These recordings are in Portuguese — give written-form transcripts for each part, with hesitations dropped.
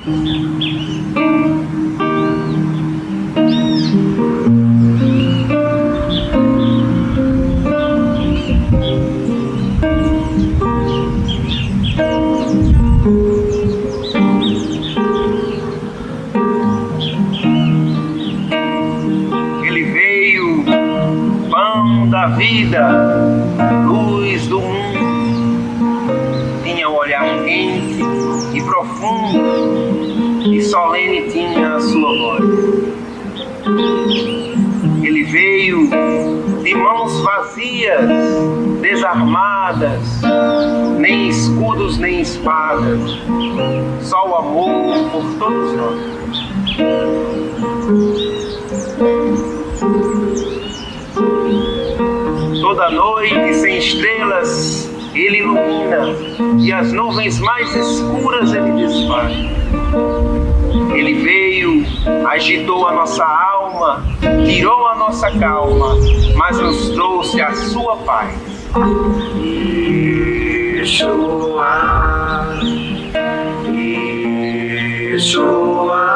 Ele veio, pão da vida, luz do mundo. Tinha um olhar quente e profundo, e solene tinha a sua voz. Ele veio de mãos vazias, desarmadas, nem escudos nem espadas, só o amor por todos nós. Toda noite sem estrelas ele ilumina, e as nuvens mais escuras ele desfaz. Ele veio, agitou a nossa alma, tirou a nossa calma, mas nos trouxe a sua paz. Yeshua, Yeshua,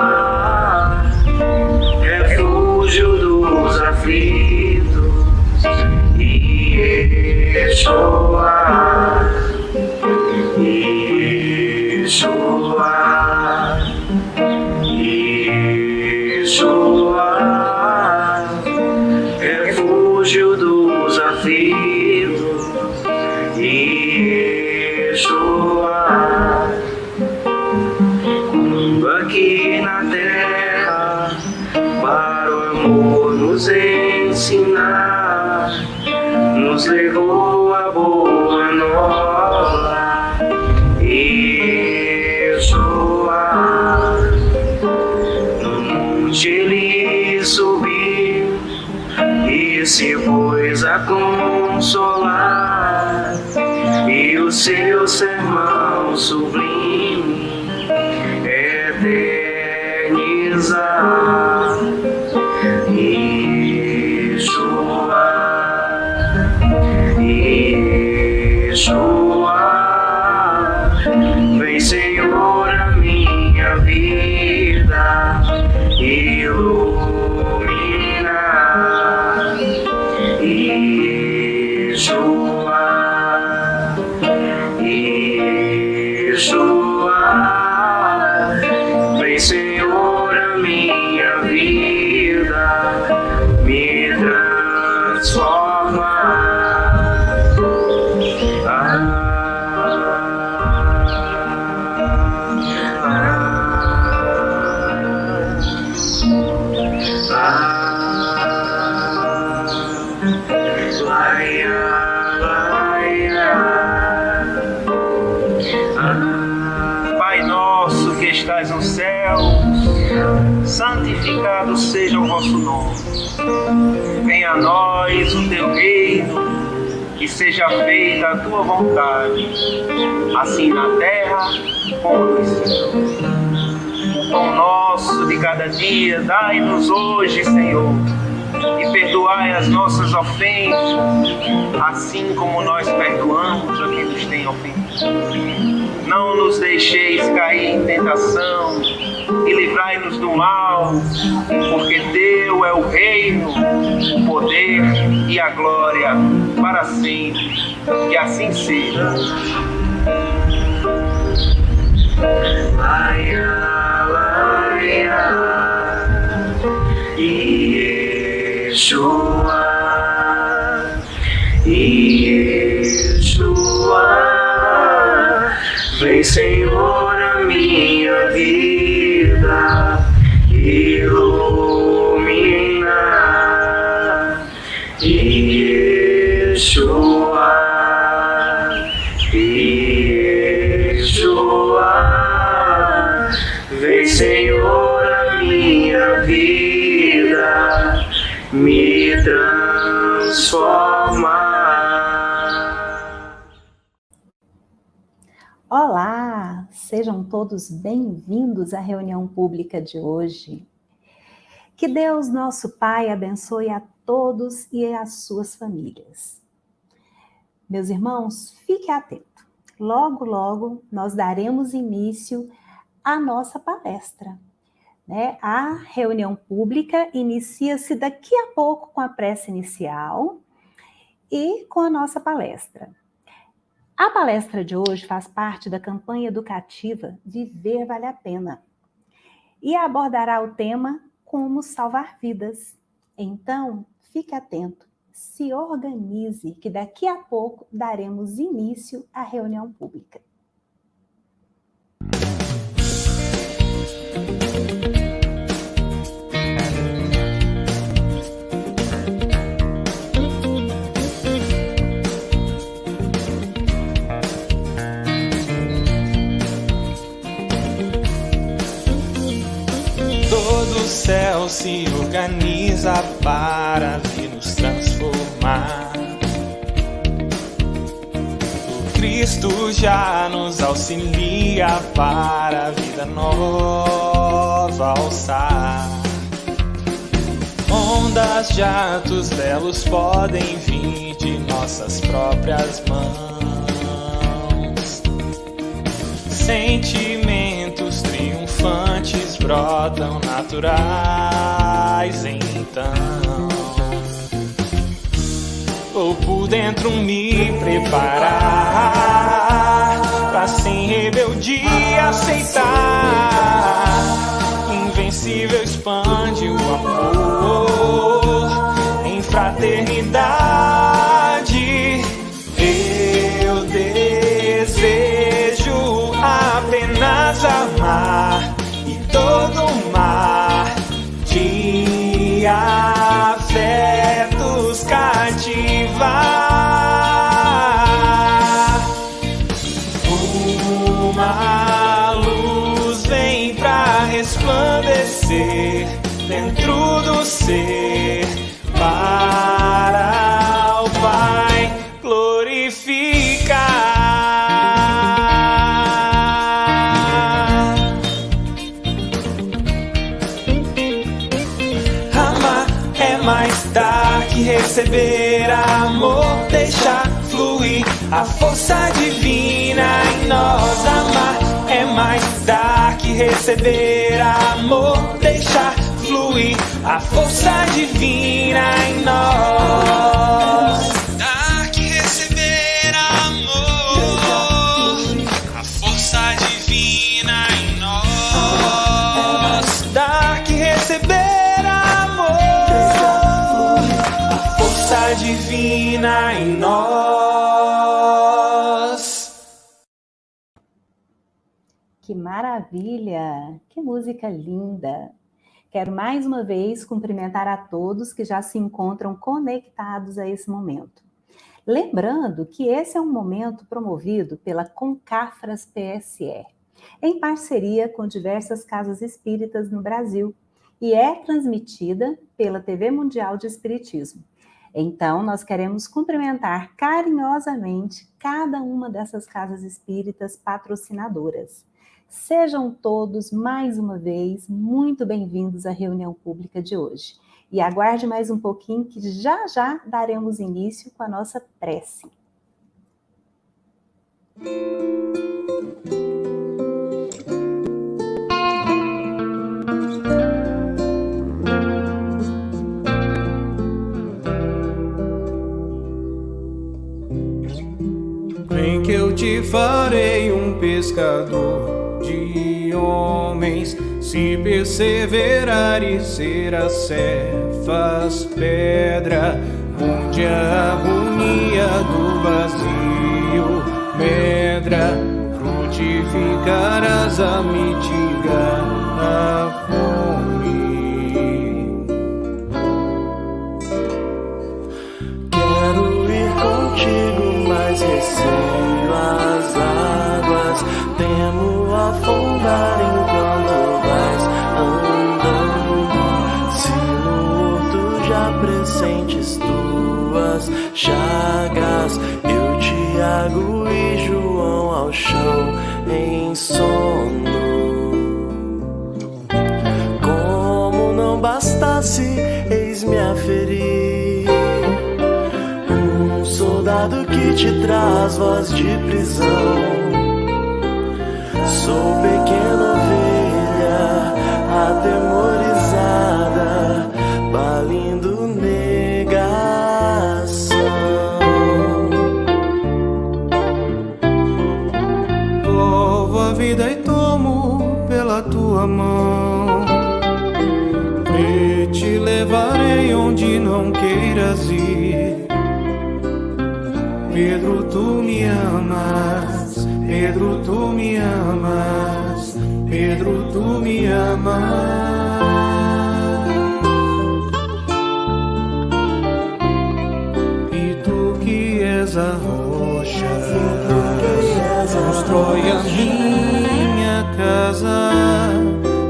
refúgio dos aflitos. Yeshua, Yeshua, Yeshua, refúgio dos aflitos. Yeshua, mundo aqui na terra, para o amor nos ensinar, nos levou a boa nova. Yeshua, no monte ele subiu e se pôs a consolar, e o seu sermão sublime eternizar. Yeshua, Yeshua, vem Senhor a minha vida iluminar. Yeshua, Yeshua, vem Senhor a minha vida me transformar. Pai nosso que estás nos céus, santificado seja o vosso nome. Venha a nós o teu reino, que seja feita a tua vontade, assim na terra como no céu. O pão nosso de cada dia dai-nos hoje, Senhor, e perdoai as nossas ofensas, assim como nós perdoamos a quem nos tem ofendido. Não nos deixeis cair em tentação, e livrai-nos do mal, porque teu é o reino, o poder e a glória para sempre. Que assim seja. Yeshua, Yeshua, vem Senhor a minha vida iluminar. Yeshua, Yeshua, vem Senhor a minha vida me transformar. Olá, sejam todos bem-vindos à reunião pública de hoje. Que Deus, nosso Pai, abençoe a todos e as suas famílias. Meus irmãos, fique atento. Logo, logo, nós daremos início a nossa palestra. Né? A reunião pública inicia-se daqui a pouco com a prece inicial e com a nossa palestra. A palestra de hoje faz parte da campanha educativa Viver Vale a Pena e abordará o tema Como Salvar Vidas. Então, fique atento, se organize, que daqui a pouco daremos início à reunião pública. Todo o céu se organiza para vir nos transformar. O Cristo já nos auxilia para a vida nova alçar. Ondas, jatos belos podem vir de nossas próprias mãos. Sentimentos triunfantes brotam naturais então. Vou por dentro me preparar pra sem rebeldia aceitar. Invencível expande o amor em fraternidade. Eu desejo apenas amar e todo mar de afetos cativar. Uma luz vem pra resplandecer dentro do ser para o Pai glorificar. Mais dar que receber amor, deixar fluir a força divina em nós. Amar é mais dar que receber amor, deixar fluir a força divina em nós. Dar que receber amor, a força divina em nós. Dar que receber força divina em nós. Que maravilha! Que música linda! Quero mais uma vez cumprimentar a todos que já se encontram conectados a esse momento. Lembrando que esse é um momento promovido pela Concafras PSR, em parceria com diversas casas espíritas no Brasil, e é transmitida pela TV Mundial de Espiritismo. Então, nós queremos cumprimentar carinhosamente cada uma dessas casas espíritas patrocinadoras. Sejam todos, mais uma vez, muito bem-vindos à reunião pública de hoje. E aguarde mais um pouquinho que já já daremos início com a nossa prece. Vem que eu te farei um pescador de homens, se perseverares serás cefas pedra, onde a agonia do vazio medra, frutificarás a mitigar a fome. Quero ir contigo, mas receio as águas, temo afundar enquanto vais andando. Se no horto já pressentes tuas chagas, eu Tiago e João ao chão em sono. Como não bastasse, eis-me a ferir, um soldado que te traz voz de prisão. Sou pequena ovelha pela tua mão e te levarei onde não queiras ir. Pedro, tu me amas, Pedro, tu me amas, Pedro, tu me amas. A rocha constrói a minha casa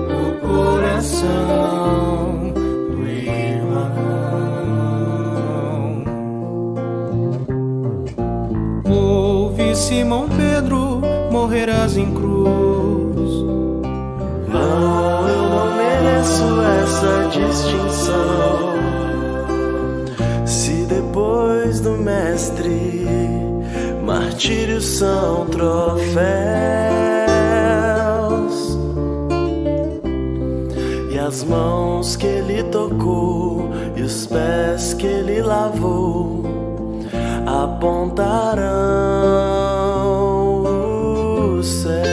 no coração do irmão. Ouve, Simão Pedro, morrerás em cruz. Não, eu não mereço essa distinção. Se depois do mestre martírios são troféus e as mãos que ele tocou e os pés que ele lavou apontarão os céus.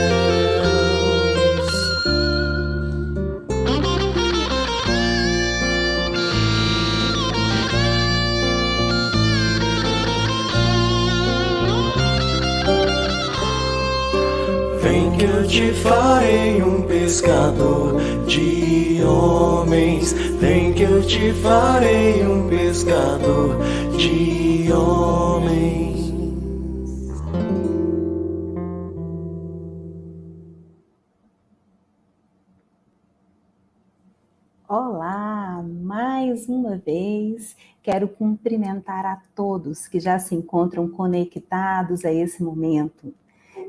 Vem que eu te farei um pescador de homens. Vem que eu te farei um pescador de homens. Olá, mais uma vez quero cumprimentar a todos que já se encontram conectados a esse momento.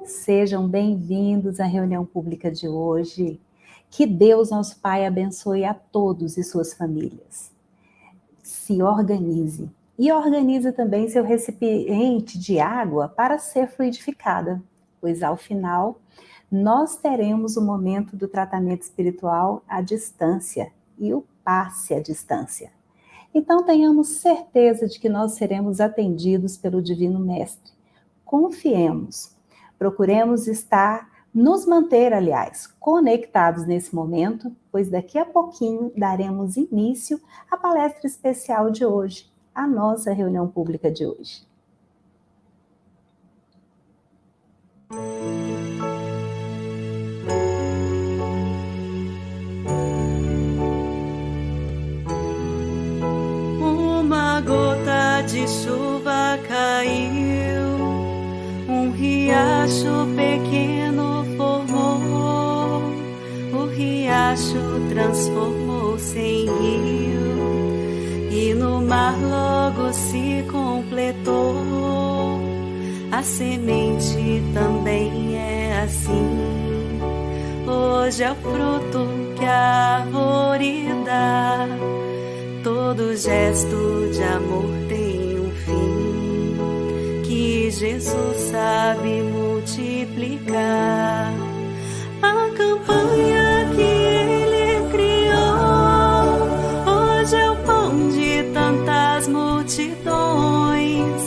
Sejam bem-vindos à reunião pública de hoje. Que Deus, nosso Pai, abençoe a todos e suas famílias. Se organize e organize também seu recipiente de água para ser fluidificada, pois ao final nós teremos o momento do tratamento espiritual à distância e o passe à distância. Então tenhamos certeza de que nós seremos atendidos pelo Divino Mestre. Confiemos. Procuremos nos manter, aliás, conectados nesse momento, pois daqui a pouquinho daremos início à palestra especial de hoje, a nossa reunião pública de hoje. Uma gota de chuva caiu, um riacho pequeno formou, o riacho transformou-se em rio, e no mar logo se completou. A semente também é assim, hoje é o fruto que a árvore dá. Todo gesto de amor tem um fim, que Jesus sabe multiplicar. A campanha que Ele criou, hoje é o pão de tantas multidões.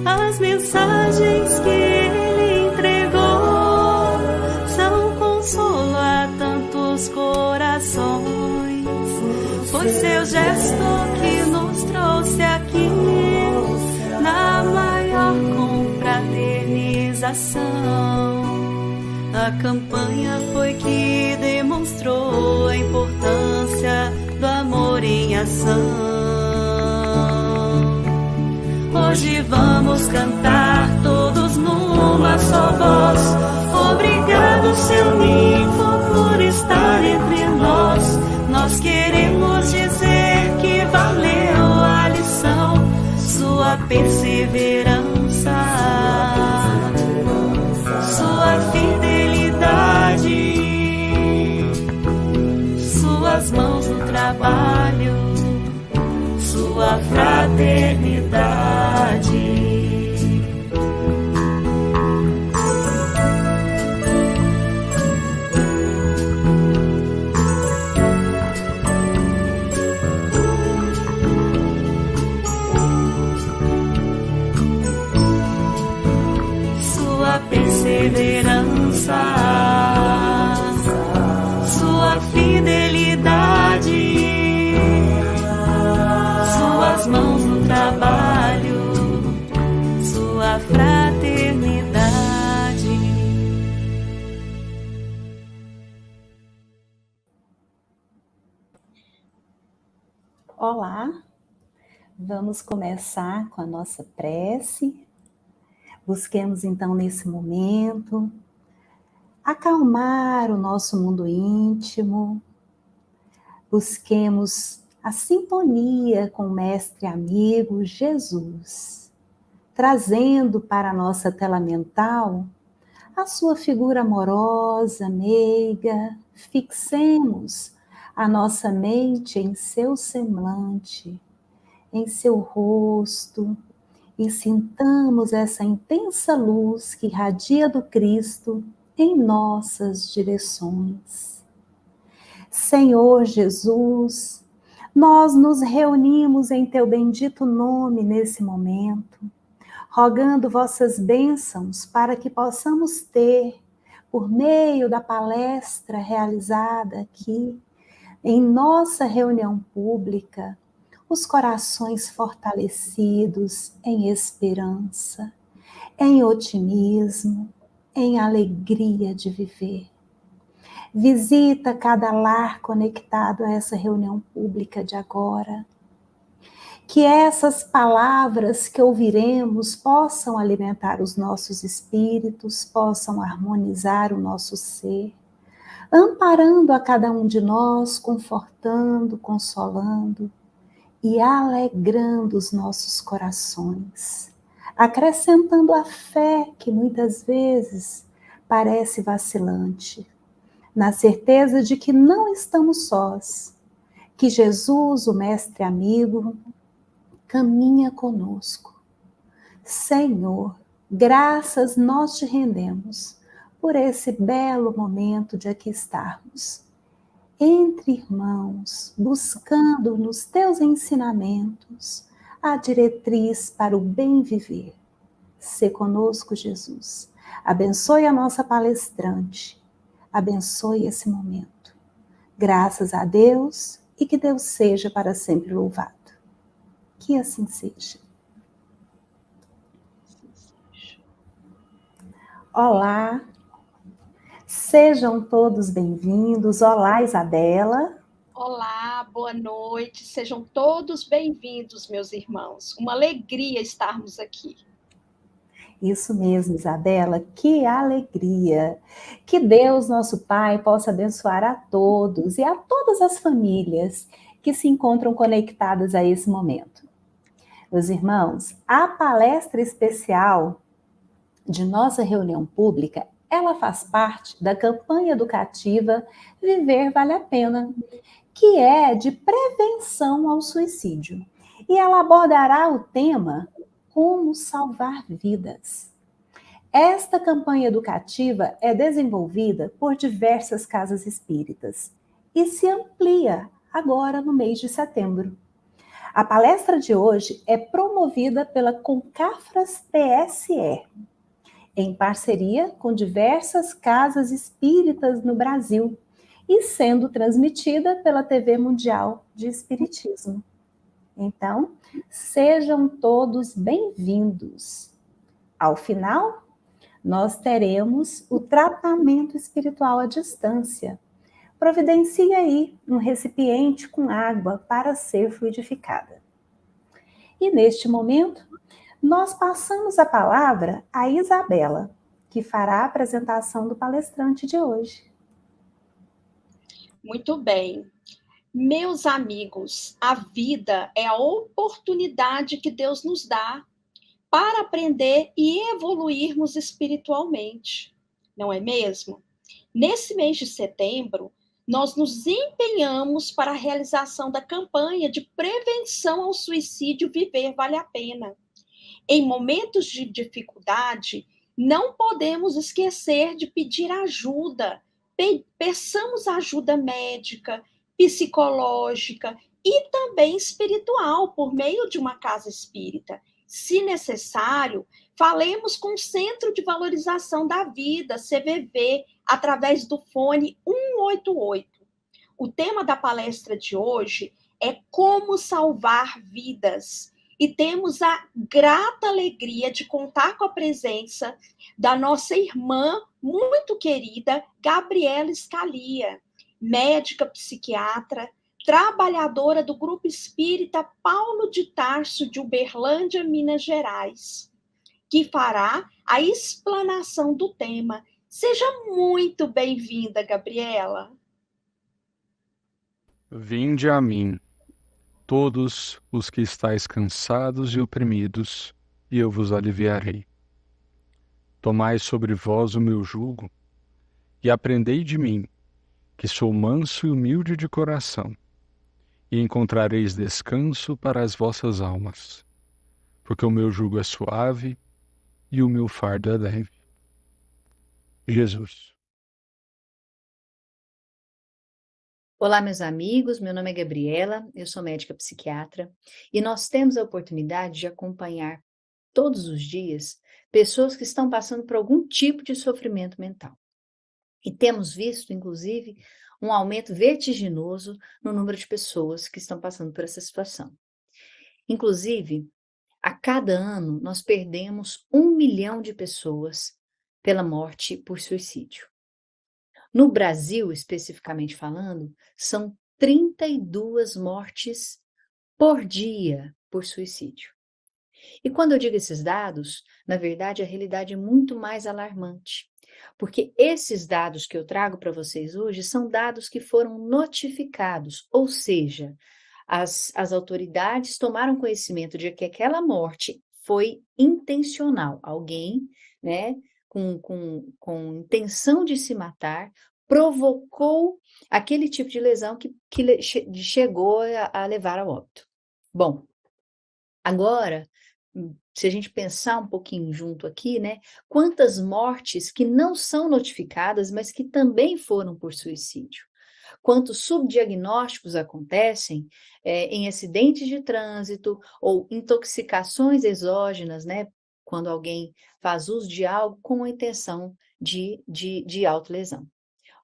As mensagens que Ele entregou são consolo a tantos corações. Foi seu gesto que nos trouxe aqui, na maior confraternização. A campanha foi que demonstrou a importância do amor em ação. Hoje vamos cantar todos numa só voz. Obrigado, seu ninfo, por estar entre nós. Nós queremos dizer que valeu a lição, sua perseverança, sua fidelidade, suas mãos no trabalho, sua fraternidade. Perseverança, Olá, vamos começar com a nossa prece. Busquemos então nesse momento acalmar o nosso mundo íntimo. Busquemos a sintonia com o mestre amigo Jesus, trazendo para a nossa tela mental a sua figura amorosa, meiga. Fixemos a nossa mente em seu semblante, em seu rosto, e sintamos essa intensa luz que irradia do Cristo em nossas direções. Senhor Jesus, nós nos reunimos em teu bendito nome nesse momento, rogando vossas bênçãos para que possamos ter, por meio da palestra realizada aqui, em nossa reunião pública, os corações fortalecidos em esperança, em otimismo, em alegria de viver. Visita cada lar conectado a essa reunião pública de agora. Que essas palavras que ouviremos possam alimentar os nossos espíritos, possam harmonizar o nosso ser, amparando a cada um de nós, confortando, consolando e alegrando os nossos corações, acrescentando a fé que muitas vezes parece vacilante, na certeza de que não estamos sós, que Jesus, o mestre amigo, caminha conosco. Senhor, graças nós te rendemos por esse belo momento de aqui estarmos, entre irmãos, buscando nos teus ensinamentos a diretriz para o bem viver. Sê conosco, Jesus. Abençoe a nossa palestrante. Abençoe esse momento. Graças a Deus e que Deus seja para sempre louvado. Que assim seja. Olá, sejam todos bem-vindos. Olá, Isabela. Olá, boa noite. Sejam todos bem-vindos, meus irmãos. Uma alegria estarmos aqui. Isso mesmo, Isabela, que alegria! Que Deus, nosso Pai, possa abençoar a todos e a todas as famílias que se encontram conectadas a esse momento. Meus irmãos, a palestra especial de nossa reunião pública, ela faz parte da campanha educativa Viver Vale a Pena, que é de prevenção ao suicídio. E ela abordará o tema Como Salvar Vidas. Esta campanha educativa é desenvolvida por diversas casas espíritas e se amplia agora no mês de setembro. A palestra de hoje é promovida pela Concafras PSE, em parceria com diversas casas espíritas no Brasil e sendo transmitida pela TV Mundial de Espiritismo. Então, sejam todos bem-vindos. Ao final, nós teremos o tratamento espiritual à distância. Providencie aí um recipiente com água para ser fluidificada. E neste momento, nós passamos a palavra a Isabela, que fará a apresentação do palestrante de hoje. Muito bem. Meus amigos, a vida é a oportunidade que Deus nos dá para aprender e evoluirmos espiritualmente, não é mesmo? Nesse mês de setembro, nós nos empenhamos para a realização da campanha de prevenção ao suicídio Viver Vale a Pena. Em momentos de dificuldade, não podemos esquecer de pedir ajuda. Peçamos ajuda médica, psicológica e também espiritual, por meio de uma casa espírita. Se necessário, falemos com o Centro de Valorização da Vida, CVV, através do fone 188. O tema da palestra de hoje é Como Salvar Vidas. E temos a grata alegria de contar com a presença da nossa irmã muito querida, Gabriela Scalia, médica psiquiatra, trabalhadora do Grupo Espírita Paulo de Tarso, de Uberlândia, Minas Gerais, que fará a explanação do tema. Seja muito bem-vinda, Gabriela. Vinde a mim, todos os que estáis cansados e oprimidos, e eu vos aliviarei. Tomai sobre vós o meu jugo, e aprendei de mim, que sou manso e humilde de coração, e encontrareis descanso para as vossas almas, porque o meu jugo é suave e o meu fardo é leve. Jesus. Olá, meus amigos, meu nome é Gabriela, eu sou médica psiquiatra e nós temos a oportunidade de acompanhar todos os dias pessoas que estão passando por algum tipo de sofrimento mental. E temos visto, inclusive, um aumento vertiginoso no número de pessoas que estão passando por essa situação. Inclusive, a cada ano nós perdemos 1 milhão de pessoas pela morte por suicídio. No Brasil, especificamente falando, são 32 mortes por dia por suicídio. E quando eu digo esses dados, na verdade, a realidade é muito mais alarmante, porque esses dados que eu trago para vocês hoje são dados que foram notificados, ou seja, as autoridades tomaram conhecimento de que aquela morte foi intencional. Alguém, né, com intenção de se matar, provocou aquele tipo de lesão que chegou a levar ao óbito. Bom, agora, se a gente pensar um pouquinho junto aqui, né, quantas mortes que não são notificadas, mas que também foram por suicídio? Quantos subdiagnósticos acontecem em acidentes de trânsito ou intoxicações exógenas, né, quando alguém faz uso de algo com a intenção de autolesão.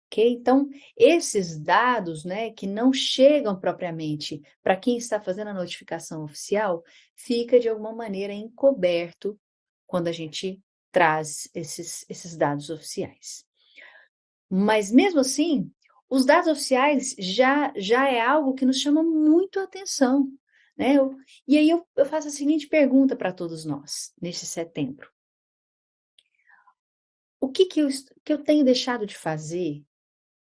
Okay? Então, esses dados, né, que não chegam propriamente para quem está fazendo a notificação oficial, fica de alguma maneira encoberto quando a gente traz esses dados oficiais. Mas mesmo assim, os dados oficiais já é algo que nos chama muito a atenção, né? E aí eu faço a seguinte pergunta para todos nós, neste setembro. O que eu tenho deixado de fazer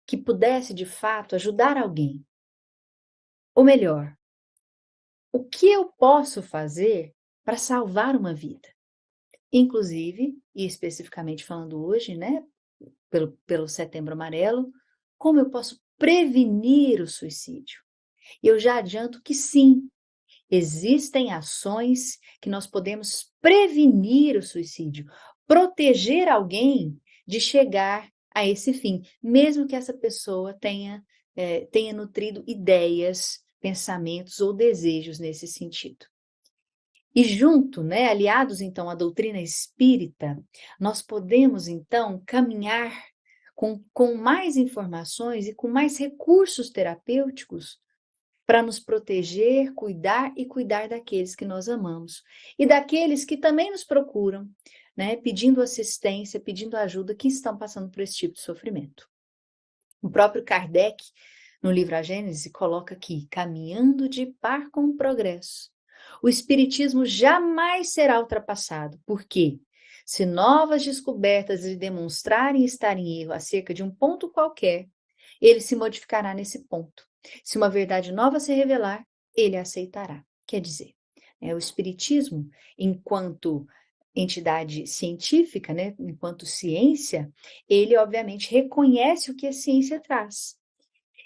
que pudesse, de fato, ajudar alguém? Ou melhor, o que eu posso fazer para salvar uma vida? Inclusive, e especificamente falando hoje, né, pelo Setembro Amarelo, como eu posso prevenir o suicídio? E eu já adianto que sim, existem ações que nós podemos prevenir o suicídio, proteger alguém de chegar a esse fim, mesmo que essa pessoa tenha nutrido ideias, pensamentos ou desejos nesse sentido. E junto, né, aliados então à doutrina espírita, nós podemos então caminhar com mais informações e com mais recursos terapêuticos para nos proteger, cuidar e cuidar daqueles que nós amamos. E daqueles que também nos procuram, né, pedindo assistência, pedindo ajuda, que estão passando por esse tipo de sofrimento. O próprio Kardec, no livro A Gênese, coloca aqui, caminhando de par com o progresso. O espiritismo jamais será ultrapassado. Por quê? Se novas descobertas lhe demonstrarem estar em erro acerca de um ponto qualquer, ele se modificará nesse ponto. Se uma verdade nova se revelar, ele a aceitará. Quer dizer, o espiritismo, enquanto entidade científica, né, enquanto ciência, ele obviamente reconhece o que a ciência traz.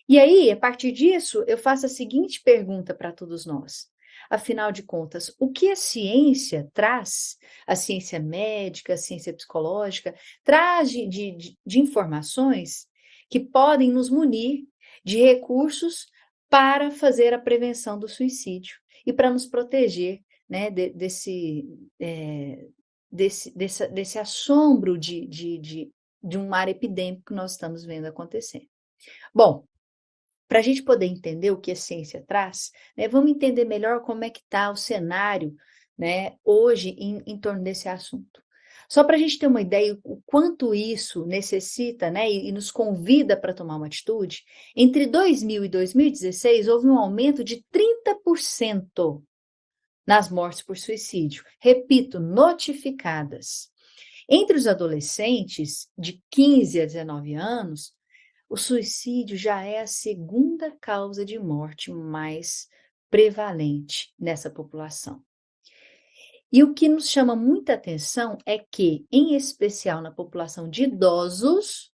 E aí, a partir disso, eu faço a seguinte pergunta para todos nós. Afinal de contas, o que a ciência traz, a ciência médica, a ciência psicológica, traz de informações que podem nos munir de recursos para fazer a prevenção do suicídio e para nos proteger, né, desse assombro de um mar epidêmico que nós estamos vendo acontecer. Bom, para a gente poder entender o que a ciência traz, né, vamos entender melhor como é que está o cenário, né, hoje em torno desse assunto. Só para a gente ter uma ideia o quanto isso necessita, né, e nos convida para tomar uma atitude, entre 2000 e 2016 houve um aumento de 30% nas mortes por suicídio. Repito, notificadas. Entre os adolescentes de 15 a 19 anos, o suicídio já é a segunda causa de morte mais prevalente nessa população. E o que nos chama muita atenção é que, em especial na população de idosos,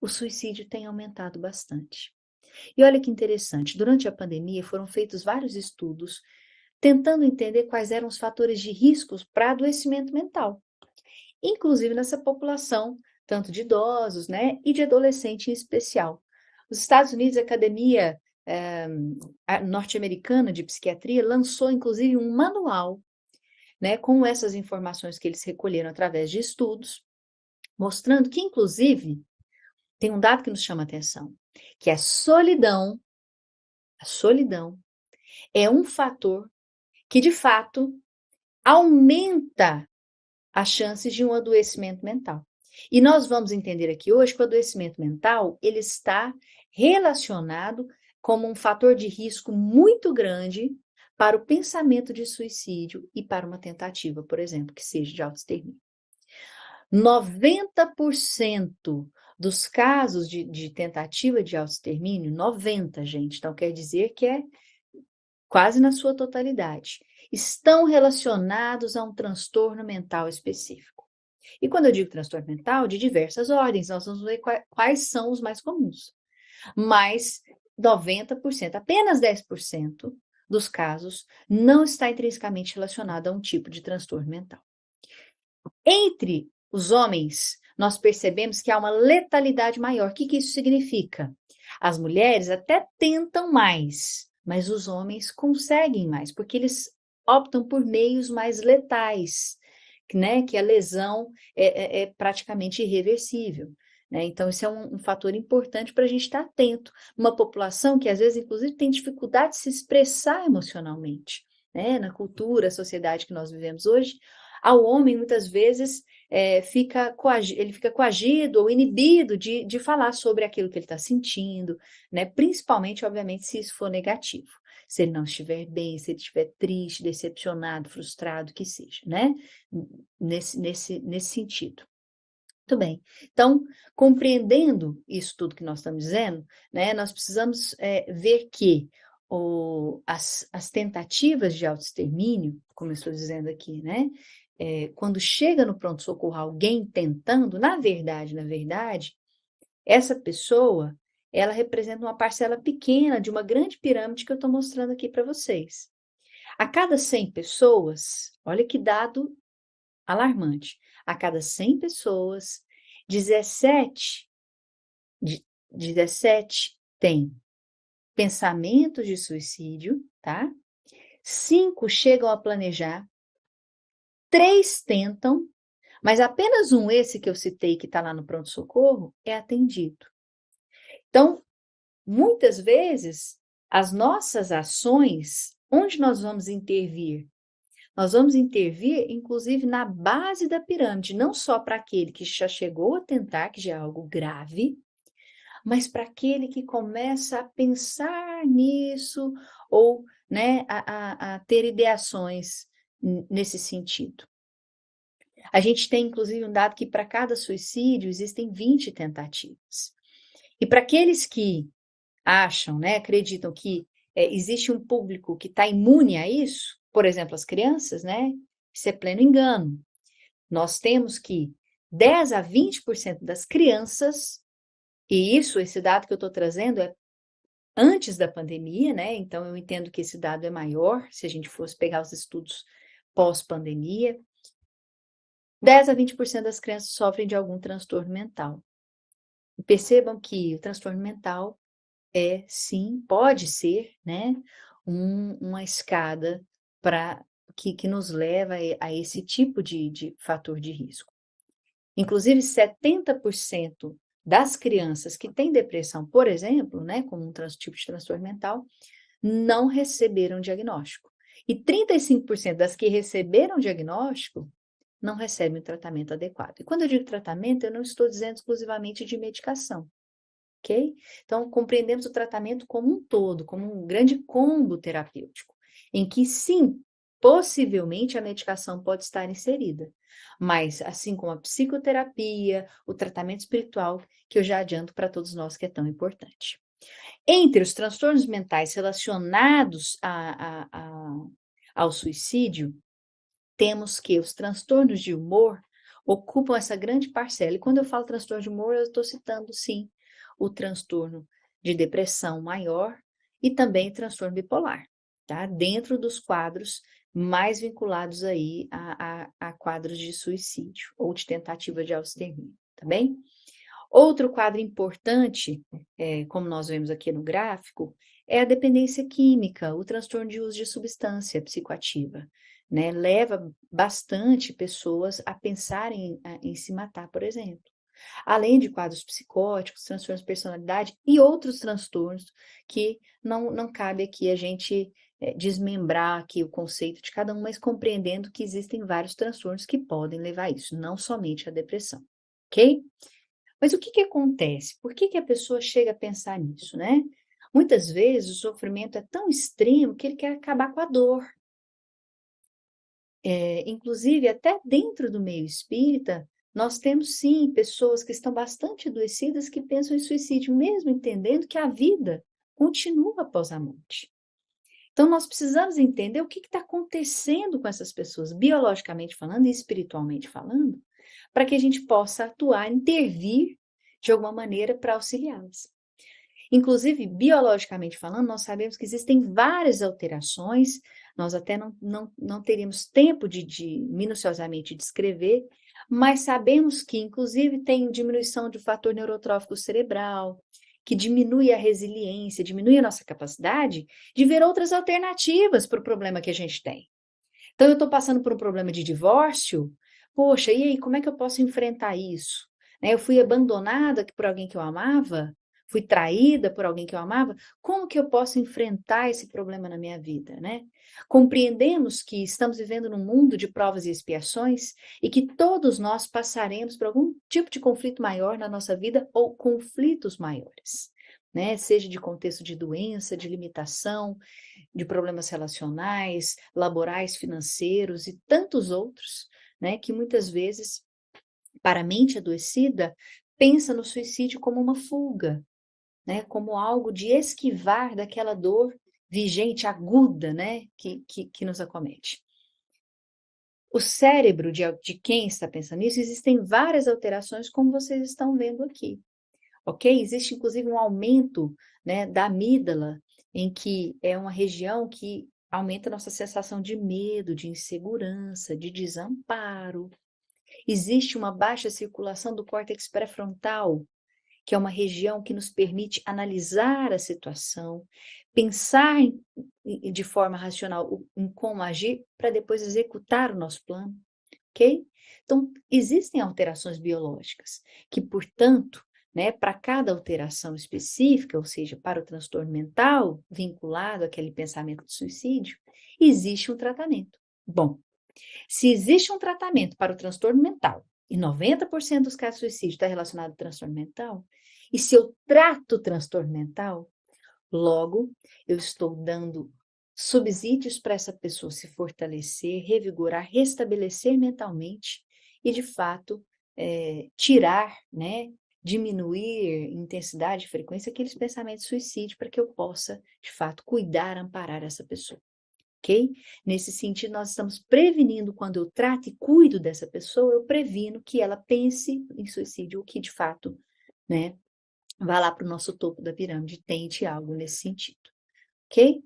o suicídio tem aumentado bastante. E olha que interessante, durante a pandemia foram feitos vários estudos tentando entender quais eram os fatores de riscos para adoecimento mental, inclusive nessa população, tanto de idosos, né, e de adolescente em especial. Os Estados Unidos, a Academia Norte-Americana de Psiquiatria lançou, inclusive, um manual, né, com essas informações que eles recolheram através de estudos, mostrando que, inclusive, tem um dado que nos chama a atenção, que a solidão é um fator que, de fato, aumenta as chances de um adoecimento mental. E nós vamos entender aqui hoje que o adoecimento mental, ele está relacionado como um fator de risco muito grande para o pensamento de suicídio e para uma tentativa, por exemplo, que seja de autoextermínio. 90% dos casos de tentativa de autoextermínio, 90, gente, então quer dizer que é quase na sua totalidade, estão relacionados a um transtorno mental específico. E quando eu digo transtorno mental, de diversas ordens, nós vamos ver quais são os mais comuns. Mas 90%, apenas 10% dos casos não está intrinsecamente relacionado a um tipo de transtorno mental. Entre os homens, nós percebemos que há uma letalidade maior. O que isso significa? As mulheres até tentam mais, mas os homens conseguem mais, porque eles optam por meios mais letais, né? Que a lesão é praticamente irreversível. Né? Então, isso é um fator importante para a gente estar atento. Uma população que, às vezes, inclusive, tem dificuldade de se expressar emocionalmente. Né? Na cultura, sociedade que nós vivemos hoje, ao homem, muitas vezes, ele fica coagido ou inibido de falar sobre aquilo que ele está sentindo, né? Principalmente, obviamente, se isso for negativo. Se ele não estiver bem, se ele estiver triste, decepcionado, frustrado, que seja, né? Nesse sentido. Muito bem. Então, compreendendo isso tudo que nós estamos dizendo, né, nós precisamos ver que as tentativas de autoextermínio, como eu estou dizendo aqui, né, quando chega no pronto-socorro alguém tentando, na verdade, essa pessoa, ela representa uma parcela pequena de uma grande pirâmide que eu estou mostrando aqui para vocês. A cada 100 pessoas, olha que dado alarmante, a cada 100 pessoas, 17 têm pensamentos de suicídio, tá? 5 chegam a planejar, 3 tentam, mas apenas esse que eu citei, que está lá no pronto-socorro, é atendido. Então, muitas vezes, as nossas ações, onde nós vamos intervir? Nós vamos intervir, inclusive, na base da pirâmide, não só para aquele que já chegou a tentar, que já é algo grave, mas para aquele que começa a pensar nisso ou, né, a ter ideações nesse sentido. A gente tem, inclusive, um dado que para cada suicídio existem 20 tentativas. E para aqueles que acham, né, acreditam que existe um público que está imune a isso, por exemplo, as crianças, né? Isso é pleno engano. Nós temos que 10 a 20% das crianças, e esse dado que eu estou trazendo é antes da pandemia, né? Então, eu entendo que esse dado é maior, se a gente fosse pegar os estudos pós-pandemia. 10 a 20% das crianças sofrem de algum transtorno mental. E percebam que o transtorno mental sim, pode ser, né, uma escada que nos leva a esse tipo de fator de risco. Inclusive, 70% das crianças que têm depressão, por exemplo, né, como um tipo de transtorno mental, não receberam diagnóstico. E 35% das que receberam diagnóstico não recebem um tratamento adequado. E quando eu digo tratamento, eu não estou dizendo exclusivamente de medicação, ok? Então, compreendemos o tratamento como um todo, como um grande combo terapêutico, em que, sim, possivelmente a medicação pode estar inserida, mas assim como a psicoterapia, o tratamento espiritual, que eu já adianto para todos nós que é tão importante. Entre os transtornos mentais relacionados ao suicídio, temos que os transtornos de humor ocupam essa grande parcela. E quando eu falo transtorno de humor, eu estou citando, sim, o transtorno de depressão maior e também transtorno bipolar, tá? Dentro dos quadros mais vinculados aí a quadros de suicídio ou de tentativa de autoextermínio, tá bem? Outro quadro importante, como nós vemos aqui no gráfico, é a dependência química, o transtorno de uso de substância psicoativa, né? Leva bastante pessoas a pensarem em se matar, por exemplo. Além de quadros psicóticos, transtornos de personalidade e outros transtornos que não cabe aqui a gente desmembrar aqui o conceito de cada um, mas compreendendo que existem vários transtornos que podem levar a isso, não somente a depressão, ok? Mas o que acontece? Por que a pessoa chega a pensar nisso, né? Muitas vezes o sofrimento é tão extremo que ele quer acabar com a dor. Inclusive, até dentro do meio espírita, nós temos sim pessoas que estão bastante adoecidas que pensam em suicídio, mesmo entendendo que a vida continua após a morte. Então, nós precisamos entender o que está acontecendo com essas pessoas, biologicamente falando e espiritualmente falando, para que a gente possa atuar, intervir de alguma maneira para auxiliá-las. Inclusive, biologicamente falando, nós sabemos que existem várias alterações, nós até não teríamos tempo de minuciosamente descrever, mas sabemos que, inclusive, tem diminuição do fator neurotrófico cerebral, que diminui a resiliência, diminui a nossa capacidade de ver outras alternativas para o problema que a gente tem. Então, eu estou passando por um problema de divórcio, poxa, e aí, como é que eu posso enfrentar isso? Eu fui abandonada por alguém que eu amava? Fui traída por alguém que eu amava? Como que eu posso enfrentar esse problema na minha vida, né? Compreendemos que estamos vivendo num mundo de provas e expiações e que todos nós passaremos por algum tipo de conflito maior na nossa vida ou conflitos maiores, né? Seja de contexto de doença, de limitação, de problemas relacionais, laborais, financeiros e tantos outros, né? Que muitas vezes, para a mente adoecida, pensa no suicídio como uma fuga, né, como algo de esquivar daquela dor vigente, aguda, né, que nos acomete. O cérebro de quem está pensando nisso, existem várias alterações, como vocês estão vendo aqui, ok? Existe, inclusive, um aumento, né, da amígdala, em que é uma região que aumenta a nossa sensação de medo, de insegurança, de desamparo. Existe uma baixa circulação do córtex pré-frontal, que é uma região que nos permite analisar a situação, pensar de forma racional em como agir para depois executar o nosso plano, ok? Então, existem alterações biológicas que, portanto, né, para cada alteração específica, ou seja, para o transtorno mental vinculado àquele pensamento de suicídio, existe um tratamento. Bom, se existe um tratamento para o transtorno mental, e 90% dos casos de suicídio está relacionado ao transtorno mental, e se eu trato o transtorno mental, logo eu estou dando subsídios para essa pessoa se fortalecer, revigorar, restabelecer mentalmente e, de fato, tirar, né, diminuir intensidade e frequência aqueles pensamentos de suicídio para que eu possa, de fato, cuidar, amparar essa pessoa. Ok? Nesse sentido, nós estamos prevenindo, quando eu trato e cuido dessa pessoa, eu previno que ela pense em suicídio, o que de fato, né, vá lá para o nosso topo da pirâmide, tente algo nesse sentido. Ok?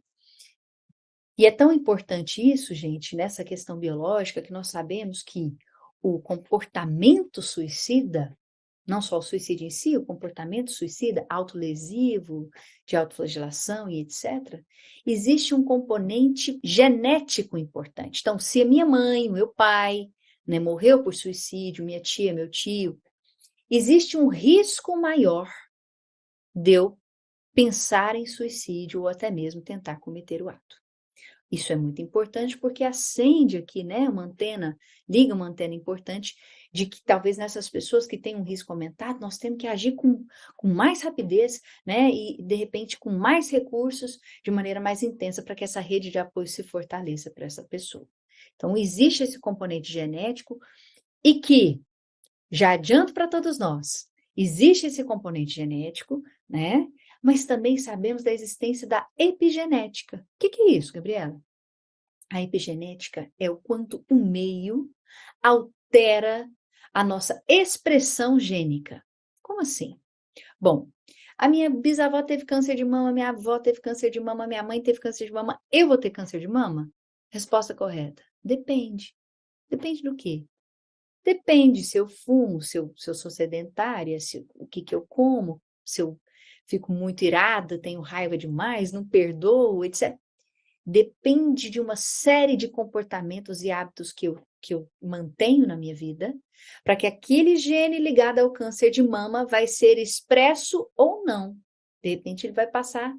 E é tão importante isso, gente, nessa questão biológica, que nós sabemos que o comportamento suicida, não só o suicídio em si, o comportamento suicida, autolesivo, de autoflagelação e etc., existe um componente genético importante. Então, se a minha mãe, o meu pai, né, morreu por suicídio, minha tia, meu tio, existe um risco maior de eu pensar em suicídio ou até mesmo tentar cometer o ato. Isso é muito importante porque acende aqui, né, uma antena, liga uma antena importante de que talvez nessas pessoas que têm um risco aumentado, nós temos que agir com mais rapidez, né, e de repente com mais recursos, de maneira mais intensa, para que essa rede de apoio se fortaleça para essa pessoa. Então, existe esse componente genético e que, já adianto para todos nós, existe esse componente genético, né? Mas também sabemos da existência da epigenética. O que é isso, Gabriela? A epigenética é o quanto o meio altera a nossa expressão gênica. Como assim? Bom, a minha bisavó teve câncer de mama, minha avó teve câncer de mama, minha mãe teve câncer de mama, eu vou ter câncer de mama? Resposta correta. Depende. Depende do quê? Depende se eu fumo, se eu sou sedentária, o que eu como, se eu fico muito irada, tenho raiva demais, não perdoo, etc. Depende de uma série de comportamentos e hábitos que eu mantenho na minha vida, para que aquele gene ligado ao câncer de mama vai ser expresso ou não. De repente ele vai passar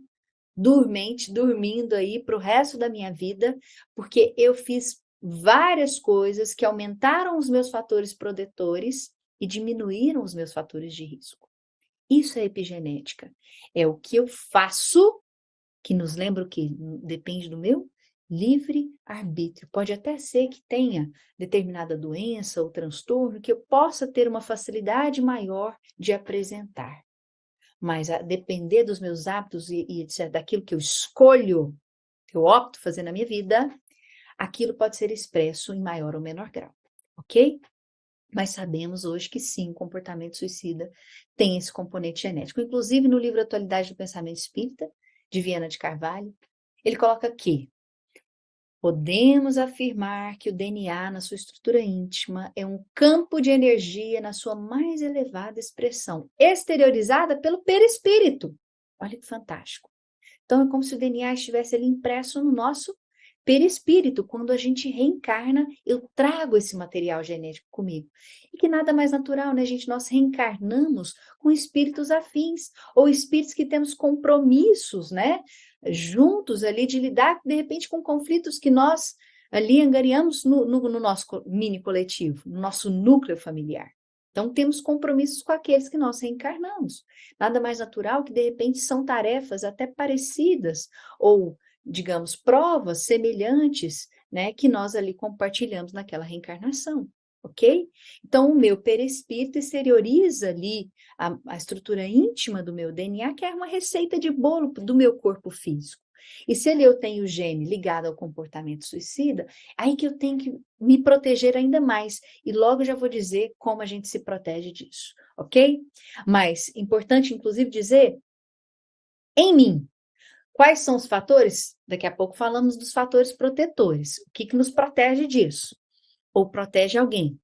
dormindo aí para o resto da minha vida, porque eu fiz várias coisas que aumentaram os meus fatores protetores e diminuíram os meus fatores de risco. Isso é epigenética. É o que eu faço, que nos lembra que depende do meu livre arbítrio. Pode até ser que tenha determinada doença ou transtorno que eu possa ter uma facilidade maior de apresentar. Mas a depender dos meus hábitos e daquilo que eu escolho, que eu opto fazer na minha vida, aquilo pode ser expresso em maior ou menor grau, ok? Mas sabemos hoje que sim, o comportamento suicida tem esse componente genético. Inclusive, no livro Atualidade do Pensamento Espírita, de Viana de Carvalho, ele coloca que podemos afirmar que o DNA, na sua estrutura íntima, é um campo de energia na sua mais elevada expressão, exteriorizada pelo perispírito. Olha que fantástico. Então, é como se o DNA estivesse ali impresso no nosso perispírito. Quando a gente reencarna, eu trago esse material genético comigo. E que nada mais natural, né, gente? Nós reencarnamos com espíritos afins, ou espíritos que temos compromissos, né, juntos ali, de lidar, de repente, com conflitos que nós ali angariamos no nosso mini coletivo, no nosso núcleo familiar. Então, temos compromissos com aqueles que nós reencarnamos. Nada mais natural que, de repente, são tarefas até parecidas, ou digamos, provas semelhantes, né, que nós ali compartilhamos naquela reencarnação, ok? Então, o meu perispírito exterioriza ali a estrutura íntima do meu DNA, que é uma receita de bolo do meu corpo físico. E se eu tenho o gene ligado ao comportamento suicida, aí que eu tenho que me proteger ainda mais. E logo já vou dizer como a gente se protege disso, ok? Mas, importante, inclusive, dizer, em mim, quais são os fatores? Daqui a pouco falamos dos fatores protetores. O que nos protege disso? Ou protege alguém?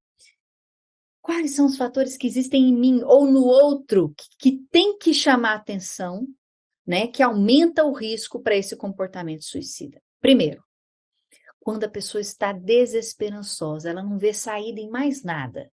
Quais são os fatores que existem em mim ou no outro que tem que chamar atenção, né? Que aumenta o risco para esse comportamento suicida? Primeiro, quando a pessoa está desesperançosa, ela não vê saída em mais nada,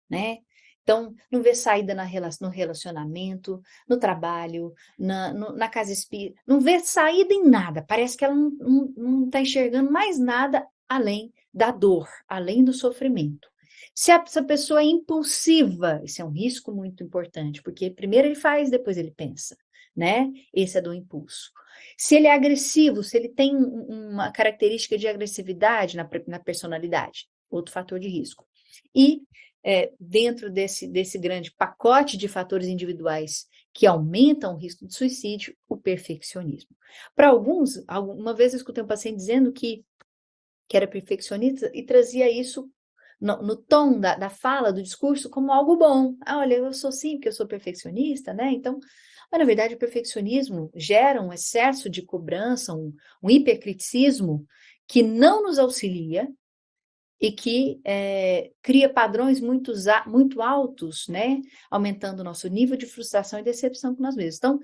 né? Então, não vê saída no relacionamento, no trabalho, na casa espírita, não vê saída em nada, parece que ela não está enxergando mais nada além da dor, além do sofrimento. Se essa pessoa é impulsiva, esse é um risco muito importante, porque primeiro ele faz, depois ele pensa, né? Esse é do impulso. Se ele é agressivo, se ele tem uma característica de agressividade na personalidade, outro fator de risco. E dentro desse grande pacote de fatores individuais que aumentam o risco de suicídio, o perfeccionismo. Para alguns, uma vez eu escutei um paciente dizendo que era perfeccionista e trazia isso no tom da fala, do discurso, como algo bom. Olha, eu sou sim, porque eu sou perfeccionista, né? Então, mas na verdade o perfeccionismo gera um excesso de cobrança, um hipercriticismo que não nos auxilia, e que cria padrões muito altos, né? Aumentando o nosso nível de frustração e decepção com nós mesmos. Então,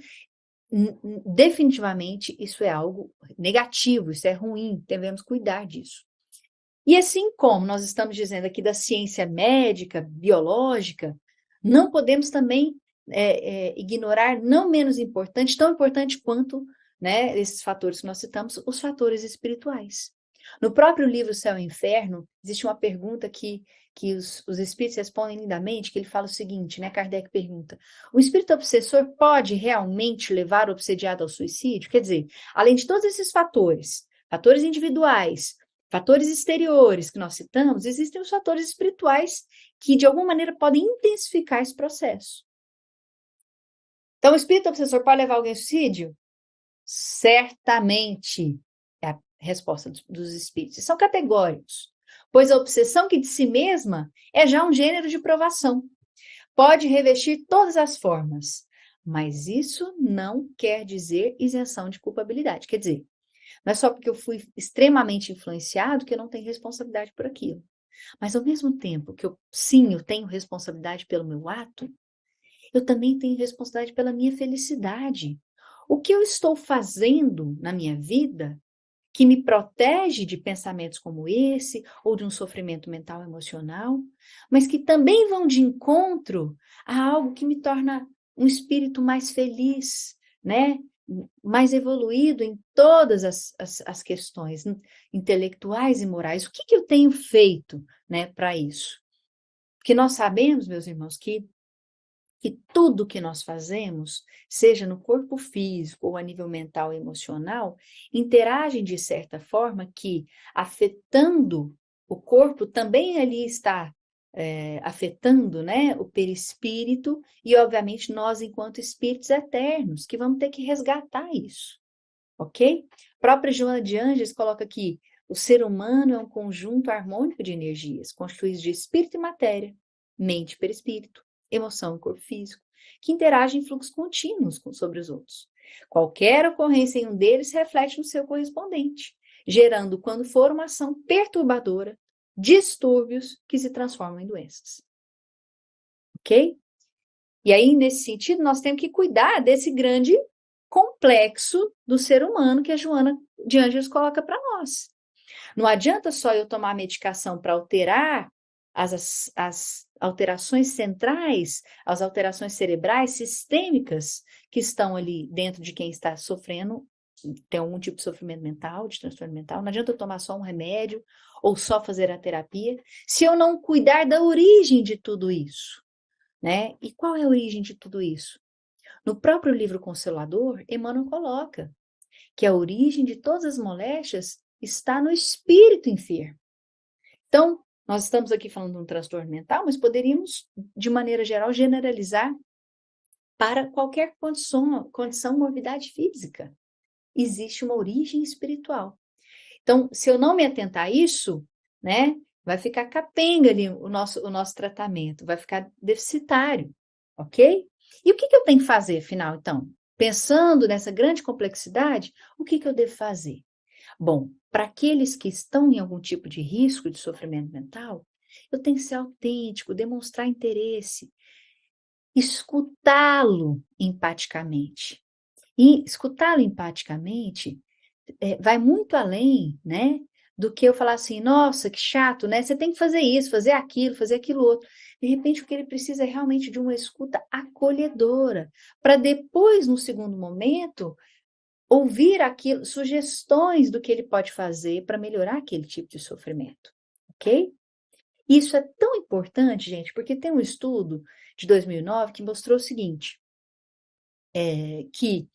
definitivamente, isso é algo negativo, isso é ruim, devemos cuidar disso. E assim como nós estamos dizendo aqui da ciência médica, biológica, não podemos também ignorar, não menos importante, tão importante quanto né, esses fatores que nós citamos, os fatores espirituais. No próprio livro Céu e Inferno, existe uma pergunta que os espíritos respondem lindamente, que ele fala o seguinte, né, Kardec pergunta, o espírito obsessor pode realmente levar o obsediado ao suicídio? Quer dizer, além de todos esses fatores individuais, fatores exteriores que nós citamos, existem os fatores espirituais que, de alguma maneira, podem intensificar esse processo. Então, o espírito obsessor pode levar alguém ao suicídio? Certamente, é a resposta dos espíritos. São categóricos, pois a obsessão que de si mesma é já um gênero de provação. Pode revestir todas as formas, mas isso não quer dizer isenção de culpabilidade. Quer dizer, não é só porque eu fui extremamente influenciado que eu não tenho responsabilidade por aquilo. Mas, ao mesmo tempo que eu tenho responsabilidade pelo meu ato, eu também tenho responsabilidade pela minha felicidade. O que eu estou fazendo na minha vida que me protege de pensamentos como esse, ou de um sofrimento mental emocional, mas que também vão de encontro a algo que me torna um espírito mais feliz, né? Mais evoluído em todas as questões intelectuais e morais. O que eu tenho feito, né, para isso? Porque nós sabemos, meus irmãos, que tudo que nós fazemos, seja no corpo físico ou a nível mental e emocional, interagem de certa forma que, afetando o corpo, também ali está afetando, né, o perispírito e, obviamente, nós, enquanto espíritos eternos, que vamos ter que resgatar isso, ok? A própria Joana de Ângeles coloca aqui, o ser humano é um conjunto harmônico de energias, constituídos de espírito e matéria, mente e perispírito, emoção e corpo físico, que interagem em fluxos contínuos sobre os outros. Qualquer ocorrência em um deles reflete no seu correspondente, gerando, quando for, uma ação perturbadora, distúrbios que se transformam em doenças. Ok? E aí, nesse sentido, nós temos que cuidar desse grande complexo do ser humano que a Joana de Ângeles coloca para nós. Não adianta só eu tomar medicação para alterar as alterações centrais, as alterações cerebrais, sistêmicas, que estão ali dentro de quem está sofrendo, tem algum tipo de sofrimento mental, de transtorno mental. Não adianta eu tomar só um remédio ou só fazer a terapia, se eu não cuidar da origem de tudo isso, né? E qual é a origem de tudo isso? No próprio livro Consolador, Emmanuel coloca que a origem de todas as moléstias está no espírito enfermo. Então, nós estamos aqui falando de um transtorno mental, mas poderíamos, de maneira geral, generalizar para qualquer condição, morbidade física. Existe uma origem espiritual. Então, se eu não me atentar a isso, né, vai ficar capenga ali o nosso tratamento, vai ficar deficitário, ok? E o que eu tenho que fazer, afinal, então? Pensando nessa grande complexidade, o que eu devo fazer? Bom, para aqueles que estão em algum tipo de risco de sofrimento mental, eu tenho que ser autêntico, demonstrar interesse, escutá-lo empaticamente. E escutá-lo empaticamente vai muito além, né, do que eu falar assim, nossa, que chato, né? Você tem que fazer isso, fazer aquilo outro. De repente, o que ele precisa é realmente de uma escuta acolhedora, para depois, no segundo momento, ouvir aquilo, sugestões do que ele pode fazer para melhorar aquele tipo de sofrimento, ok? Isso é tão importante, gente, porque tem um estudo de 2009 que mostrou o seguinte, que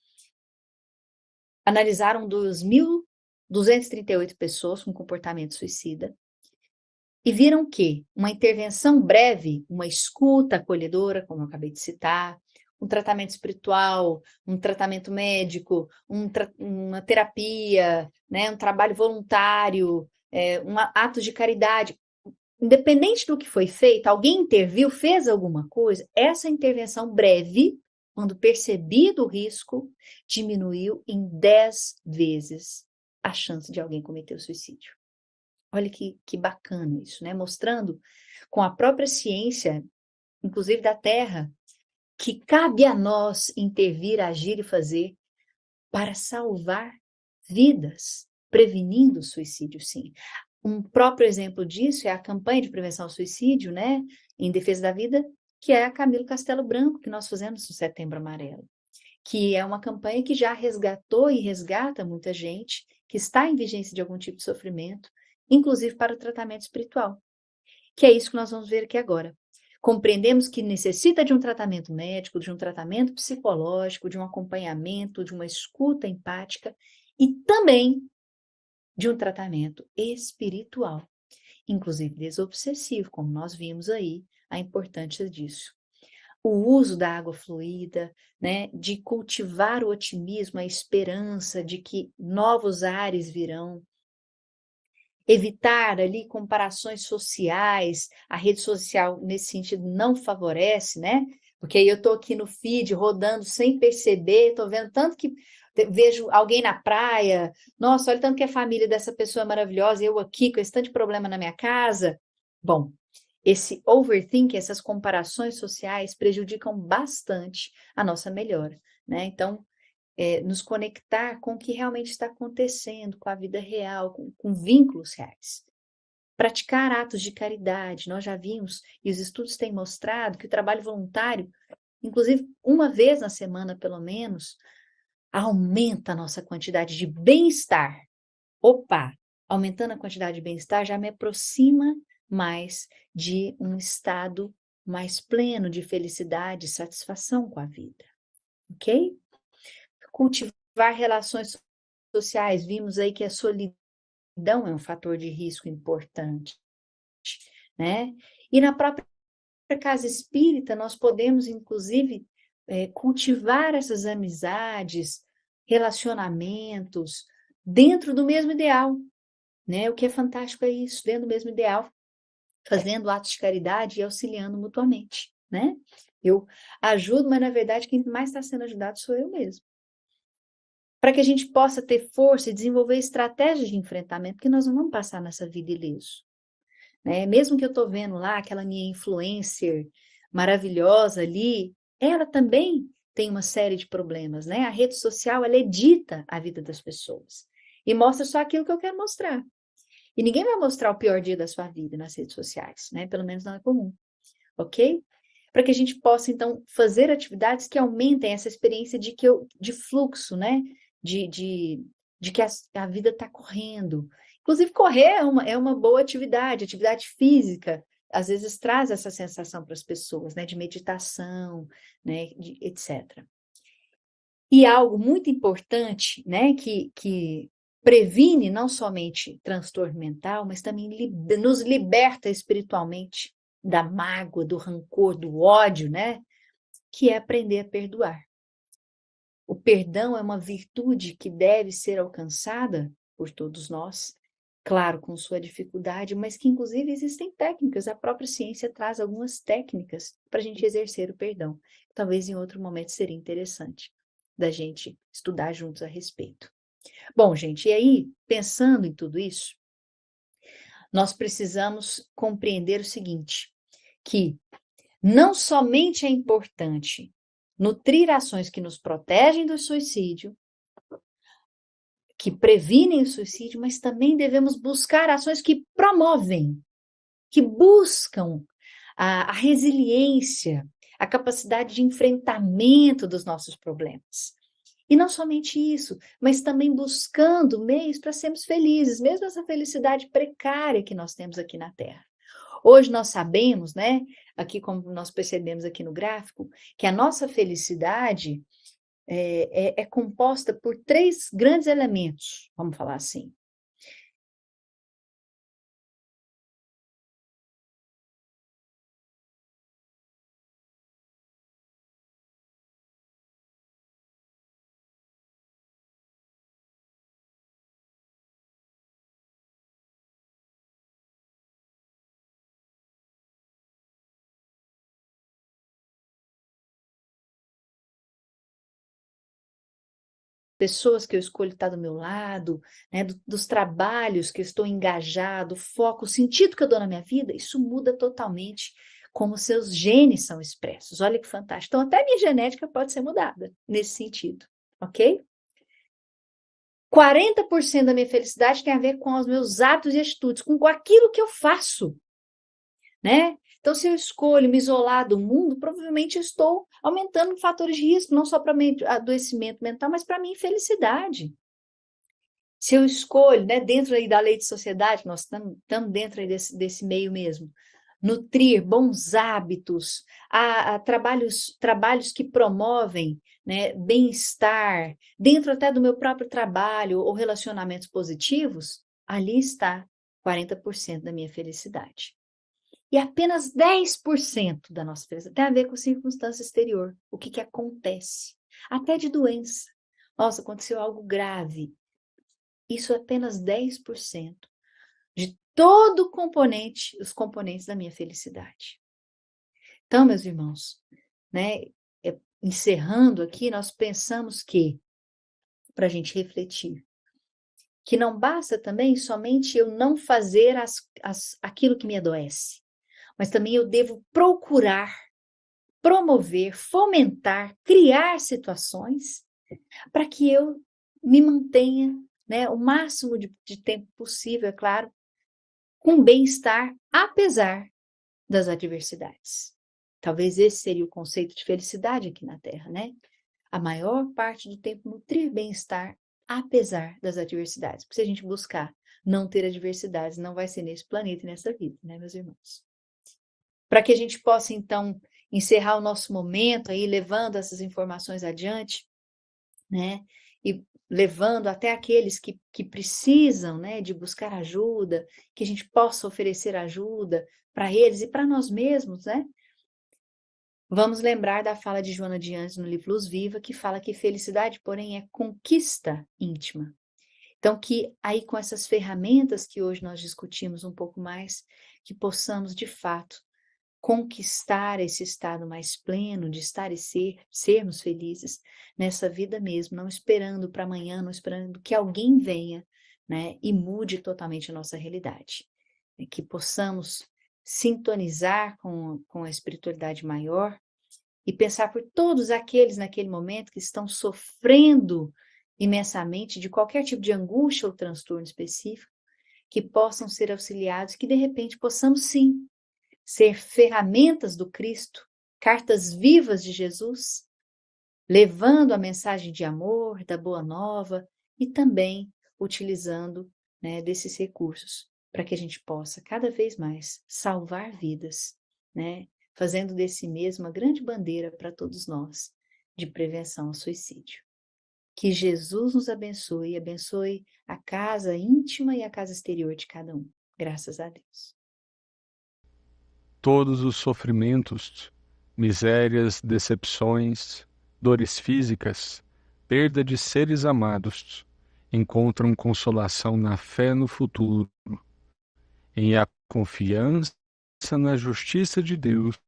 analisaram 2.238 pessoas com comportamento suicida e viram que uma intervenção breve, uma escuta acolhedora, como eu acabei de citar, um tratamento espiritual, um tratamento médico, uma terapia, né, um trabalho voluntário, atos de caridade, independente do que foi feito, alguém interviu, fez alguma coisa, essa intervenção breve, quando percebido o risco, diminuiu em 10 vezes a chance de alguém cometer o suicídio. Olha que bacana isso, né? Mostrando com a própria ciência, inclusive da Terra, que cabe a nós intervir, agir e fazer para salvar vidas, prevenindo o suicídio, sim. Um próprio exemplo disso é a campanha de prevenção ao suicídio, né, em defesa da vida, que é a Camilo Castelo Branco, que nós fizemos no Setembro Amarelo. que é uma campanha que já resgatou e resgata muita gente que está em vigência de algum tipo de sofrimento, inclusive para o tratamento espiritual, que é isso que nós vamos ver aqui agora. Compreendemos que necessita de um tratamento médico, de um tratamento psicológico, de um acompanhamento, de uma escuta empática e também de um tratamento espiritual, inclusive desobsessivo, como nós vimos aí a importância disso. O uso da água fluida, né, de cultivar o otimismo, a esperança de que novos ares virão, evitar ali comparações sociais, a rede social nesse sentido não favorece, né? Porque aí eu estou aqui no feed rodando sem perceber, estou vendo tanto que vejo alguém na praia, nossa, olha tanto que a família dessa pessoa é maravilhosa, eu aqui com esse tanto de problema na minha casa. Bom, esse overthinking, essas comparações sociais prejudicam bastante a nossa melhora, né? Então, nos conectar com o que realmente está acontecendo, com a vida real, com vínculos reais. Praticar atos de caridade, nós já vimos, e os estudos têm mostrado que o trabalho voluntário, inclusive uma vez na semana pelo menos, aumenta a nossa quantidade de bem-estar. Opa, aumentando a quantidade de bem-estar já me aproxima mais de um estado mais pleno de felicidade e satisfação com a vida, ok? Cultivar relações sociais, vimos aí que a solidão é um fator de risco importante, né? E na própria casa espírita, nós podemos, inclusive, cultivar essas amizades, relacionamentos, dentro do mesmo ideal, né? O que é fantástico é isso, dentro do mesmo ideal, fazendo atos de caridade e auxiliando mutuamente, né? Eu ajudo, mas na verdade quem mais está sendo ajudado sou eu mesmo. Para que a gente possa ter força e desenvolver estratégias de enfrentamento, porque nós não vamos passar nessa vida ileso, né? Mesmo que eu estou vendo lá aquela minha influencer maravilhosa ali, ela também tem uma série de problemas, né? A rede social, ela edita a vida das pessoas e mostra só aquilo que eu quero mostrar. E ninguém vai mostrar o pior dia da sua vida nas redes sociais, né? Pelo menos não é comum, ok? Para que a gente possa, então, fazer atividades que aumentem essa experiência de fluxo, né? De que a vida está correndo. Inclusive, correr é uma boa atividade física, às vezes traz essa sensação para as pessoas, né? De meditação, né? Etc. E algo muito importante, né? Que previne não somente transtorno mental, mas também nos liberta espiritualmente da mágoa, do rancor, do ódio, né? Que é aprender a perdoar. O perdão é uma virtude que deve ser alcançada por todos nós, claro, com sua dificuldade, mas que inclusive existem técnicas, a própria ciência traz algumas técnicas para a gente exercer o perdão. Talvez em outro momento seria interessante da gente estudar juntos a respeito. Bom, gente, e aí, pensando em tudo isso, nós precisamos compreender o seguinte, que não somente é importante nutrir ações que nos protegem do suicídio, que previnem o suicídio, mas também devemos buscar ações que promovem, que buscam a resiliência, a capacidade de enfrentamento dos nossos problemas. E não somente isso, mas também buscando meios para sermos felizes, mesmo essa felicidade precária que nós temos aqui na Terra. Hoje nós sabemos, né, aqui como nós percebemos aqui no gráfico, que a nossa felicidade é composta por 3 grandes elementos, vamos falar assim. Pessoas que eu escolho estar do meu lado, né, dos trabalhos que eu estou engajado, foco, o sentido que eu dou na minha vida, isso muda totalmente como seus genes são expressos. Olha que fantástico. Então, até a minha genética pode ser mudada nesse sentido, ok? 40% da minha felicidade tem a ver com os meus hábitos e atitudes, com aquilo que eu faço, né? Então, se eu escolho me isolar do mundo, provavelmente eu estou aumentando fatores de risco, não só para adoecimento mental, mas para minha infelicidade. Se eu escolho, né, dentro aí da lei de sociedade, nós estamos dentro aí desse meio mesmo, nutrir bons hábitos, a trabalhos que promovem, né, bem-estar, dentro até do meu próprio trabalho ou relacionamentos positivos, ali está 40% da minha felicidade. E apenas 10% da nossa felicidade tem a ver com circunstância exterior. O que acontece? Até de doença. Nossa, aconteceu algo grave. Isso é apenas 10% de todo os componentes da minha felicidade. Então, meus irmãos, né, encerrando aqui, nós pensamos que, para a gente refletir, que não basta também somente eu não fazer aquilo que me adoece, mas também eu devo procurar, promover, fomentar, criar situações para que eu me mantenha, né, o máximo de tempo possível, é claro, com bem-estar, apesar das adversidades. Talvez esse seria o conceito de felicidade aqui na Terra, né? A maior parte do tempo nutrir bem-estar, apesar das adversidades. Porque se a gente buscar não ter adversidades, não vai ser nesse planeta e nessa vida, né, meus irmãos? Para que a gente possa, então, encerrar o nosso momento aí, levando essas informações adiante, né? E levando até aqueles que precisam, né, de buscar ajuda, que a gente possa oferecer ajuda para eles e para nós mesmos, né? Vamos lembrar da fala de Joana de Ângeles no livro Luz Viva, que fala que felicidade, porém, é conquista íntima. Então, que aí com essas ferramentas que hoje nós discutimos um pouco mais, que possamos, de fato, conquistar esse estado mais pleno de estar e sermos felizes nessa vida mesmo, não esperando para amanhã, não esperando que alguém venha, né, e mude totalmente a nossa realidade. Que possamos sintonizar com a espiritualidade maior e pensar por todos aqueles naquele momento que estão sofrendo imensamente de qualquer tipo de angústia ou transtorno específico, que possam ser auxiliados, que de repente possamos sim ser ferramentas do Cristo, cartas vivas de Jesus, levando a mensagem de amor, da boa nova e também utilizando, né, desses recursos para que a gente possa cada vez mais salvar vidas, né, fazendo desse mesmo uma grande bandeira para todos nós de prevenção ao suicídio. Que Jesus nos abençoe e abençoe a casa íntima e a casa exterior de cada um. Graças a Deus. Todos os sofrimentos, misérias, decepções, dores físicas, perda de seres amados, encontram consolação na fé no futuro, em a confiança na justiça de Deus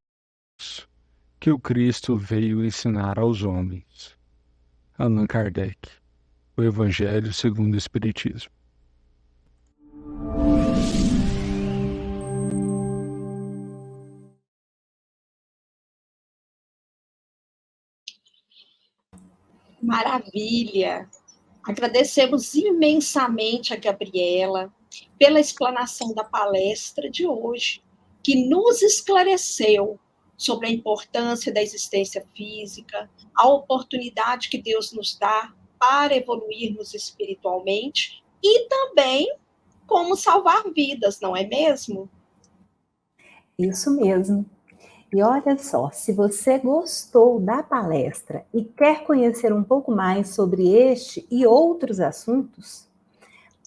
que o Cristo veio ensinar aos homens. Allan Kardec, o Evangelho segundo o Espiritismo. Maravilha! Agradecemos imensamente a Gabriela pela explanação da palestra de hoje, que nos esclareceu sobre a importância da existência física, a oportunidade que Deus nos dá para evoluirmos espiritualmente e também como salvar vidas, não é mesmo? Isso mesmo. E olha só, se você gostou da palestra e quer conhecer um pouco mais sobre este e outros assuntos,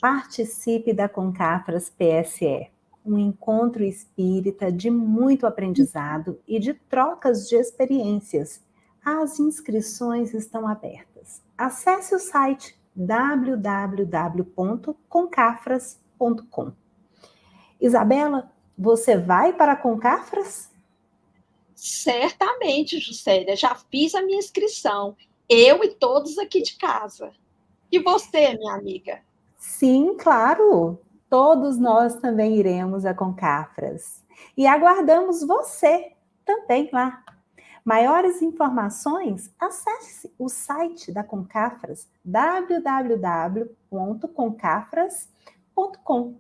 participe da Concafras PSE, um encontro espírita de muito aprendizado e de trocas de experiências. As inscrições estão abertas. Acesse o site www.concafras.com. Isabela, você vai para a Concafras? Certamente, Juscelia, já fiz a minha inscrição, eu e todos aqui de casa. E você, minha amiga? Sim, claro, todos nós também iremos a Concafras. E aguardamos você também lá. Maiores informações, acesse o site da Concafras, www.concafras.com.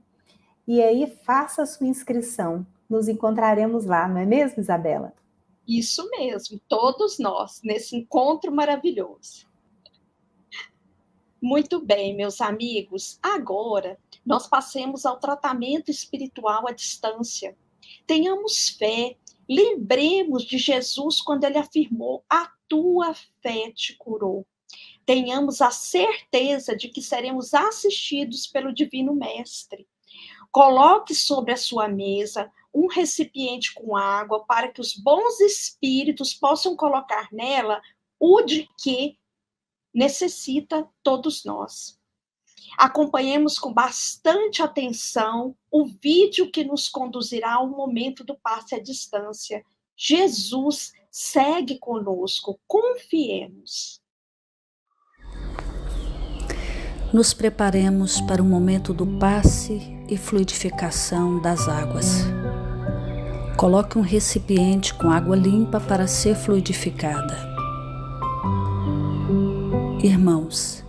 E aí faça a sua inscrição. nos encontraremos lá, não é mesmo, Isabela? Isso mesmo, todos nós, nesse encontro maravilhoso. Muito bem, meus amigos, agora nós passemos ao tratamento espiritual à distância. Tenhamos fé, lembremos de Jesus quando ele afirmou: a tua fé te curou. Tenhamos a certeza de que seremos assistidos pelo Divino Mestre. Coloque sobre a sua mesa um recipiente com água para que os bons espíritos possam colocar nela o de que necessita todos nós. Acompanhemos com bastante atenção o vídeo que nos conduzirá ao momento do passe à distância. Jesus segue conosco, confiemos. Nos preparemos para o momento do passe e fluidificação das águas. Coloque um recipiente com água limpa para ser fluidificada. Irmãos,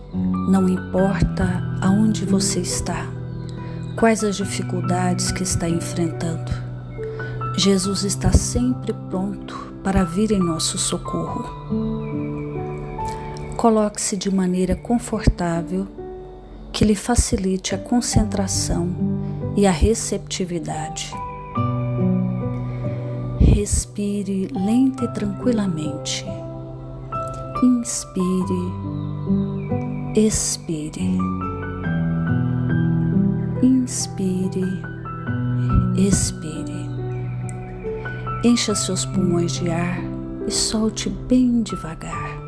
não importa aonde você está, quais as dificuldades que está enfrentando, Jesus está sempre pronto para vir em nosso socorro. Coloque-se de maneira confortável, que lhe facilite a concentração e a receptividade. Respire lenta e tranquilamente. Inspire, expire. Inspire, expire. Encha seus pulmões de ar e solte bem devagar.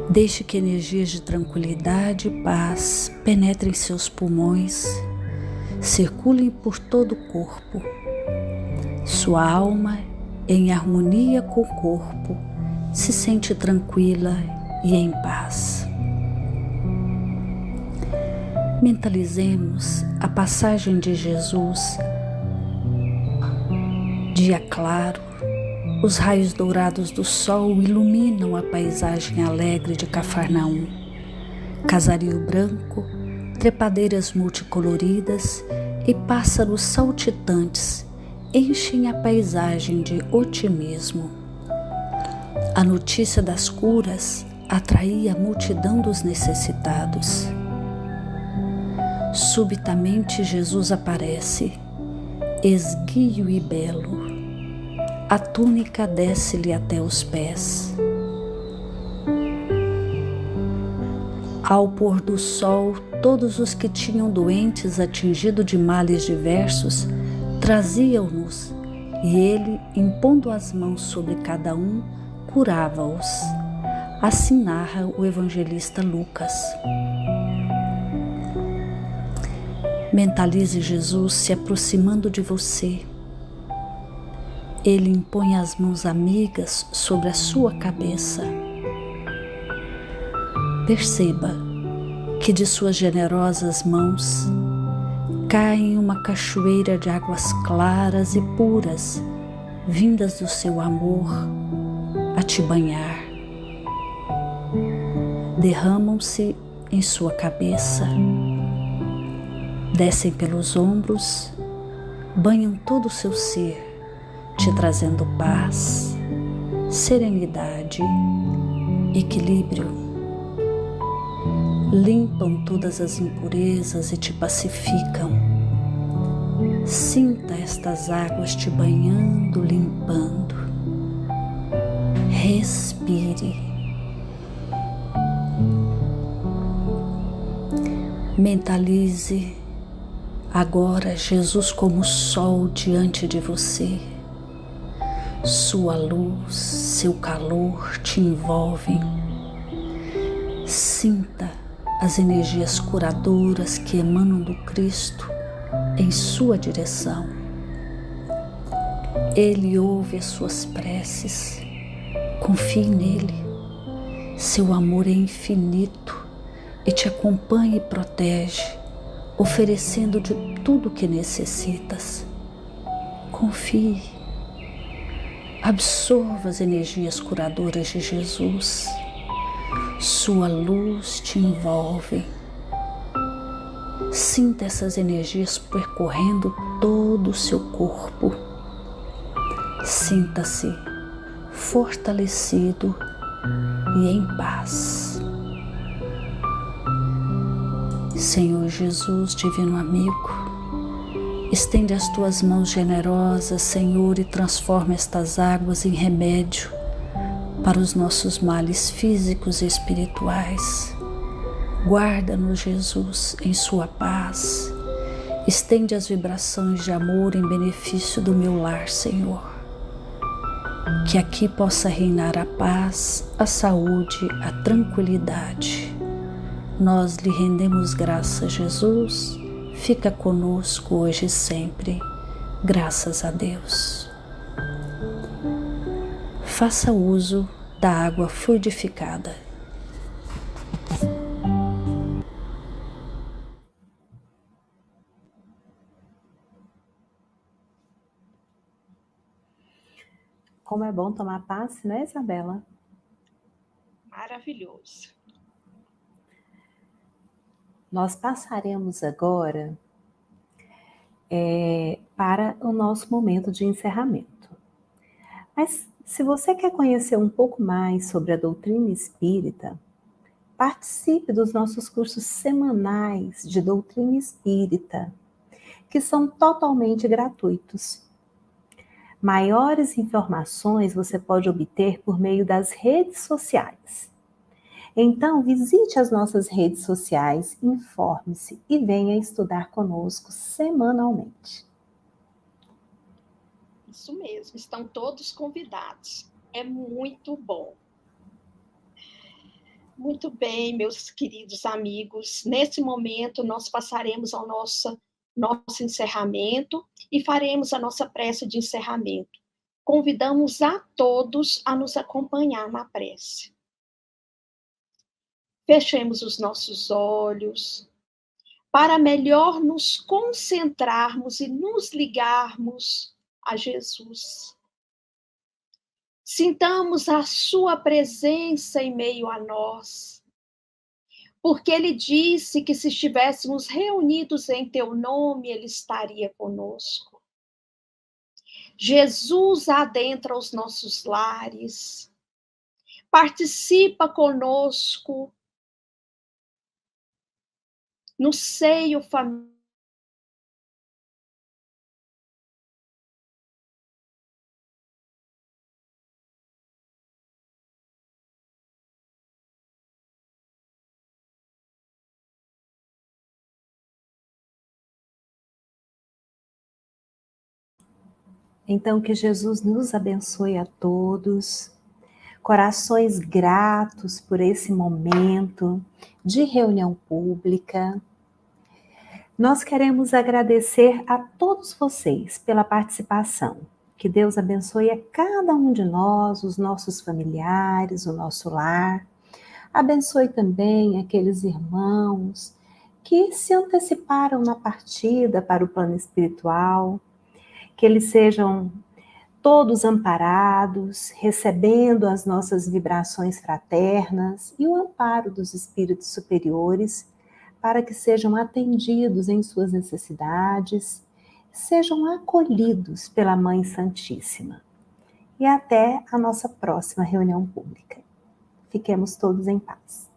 Deixe que energias de tranquilidade e paz penetrem seus pulmões, circulem por todo o corpo. Sua alma, em harmonia com o corpo, se sente tranquila e em paz. Mentalizemos a passagem de Jesus. Dia claro, os raios dourados do sol iluminam a paisagem alegre de Cafarnaum. Casario branco, trepadeiras multicoloridas e pássaros saltitantes enchem a paisagem de otimismo. A notícia das curas atraía a multidão dos necessitados. Subitamente Jesus aparece, esguio e belo. A túnica desce-lhe até os pés. Ao pôr do sol, todos os que tinham doentes atingidos de males diversos traziam-nos, e ele, impondo as mãos sobre cada um, curava-os. Assim narra o evangelista Lucas. Mentalize Jesus se aproximando de você. Ele impõe as mãos amigas sobre a sua cabeça. Perceba que de suas generosas mãos cai uma cachoeira de águas claras e puras, vindas do seu amor a te banhar. Derramam-se em sua cabeça, descem pelos ombros, banham todo o seu ser, te trazendo paz, serenidade, equilíbrio. Limpam todas as impurezas e te pacificam. Sinta estas águas te banhando, limpando. Respire. Mentalize agora Jesus como sol diante de você. Sua luz, seu calor te envolvem. Sinta as energias curadoras que emanam do Cristo em sua direção. Ele ouve as suas preces. Confie nele. Seu amor é infinito e te acompanha e protege, oferecendo de tudo o que necessitas. Confie. Absorva as energias curadoras de Jesus. Sua luz te envolve. Sinta essas energias percorrendo todo o seu corpo. Sinta-se fortalecido e em paz. Senhor Jesus, divino amigo, estende as tuas mãos generosas, Senhor, e transforma estas águas em remédio para os nossos males físicos e espirituais. Guarda-nos, Jesus, em sua paz. Estende as vibrações de amor em benefício do meu lar, Senhor. Que aqui possa reinar a paz, a saúde, a tranquilidade. Nós lhe rendemos graças, Jesus. Fica conosco hoje e sempre. Graças a Deus. Faça uso da água fluidificada. Como é bom tomar passe, né, Isabela? Maravilhoso. Nós passaremos agora para o nosso momento de encerramento. Mas se você quer conhecer um pouco mais sobre a doutrina espírita, participe dos nossos cursos semanais de doutrina espírita, que são totalmente gratuitos. Maiores informações você pode obter por meio das redes sociais. Então, visite as nossas redes sociais, informe-se e venha estudar conosco semanalmente. Isso mesmo, estão todos convidados. É muito bom. Muito bem, meus queridos amigos. Nesse momento, nós passaremos ao nosso encerramento e faremos a nossa prece de encerramento. Convidamos a todos a nos acompanhar na prece. Fechemos os nossos olhos para melhor nos concentrarmos e nos ligarmos a Jesus. Sintamos a sua presença em meio a nós, porque ele disse que se estivéssemos reunidos em teu nome, ele estaria conosco. Jesus adentra os nossos lares, participa conosco no seio familiar. Então, que Jesus nos abençoe a todos, corações gratos por esse momento de reunião pública. Nós queremos agradecer a todos vocês pela participação. Que Deus abençoe a cada um de nós, os nossos familiares, o nosso lar. Abençoe também aqueles irmãos que se anteciparam na partida para o plano espiritual. Que eles sejam todos amparados, recebendo as nossas vibrações fraternas e o amparo dos espíritos superiores, para que sejam atendidos em suas necessidades, sejam acolhidos pela Mãe Santíssima. E até a nossa próxima reunião pública. Fiquemos todos em paz.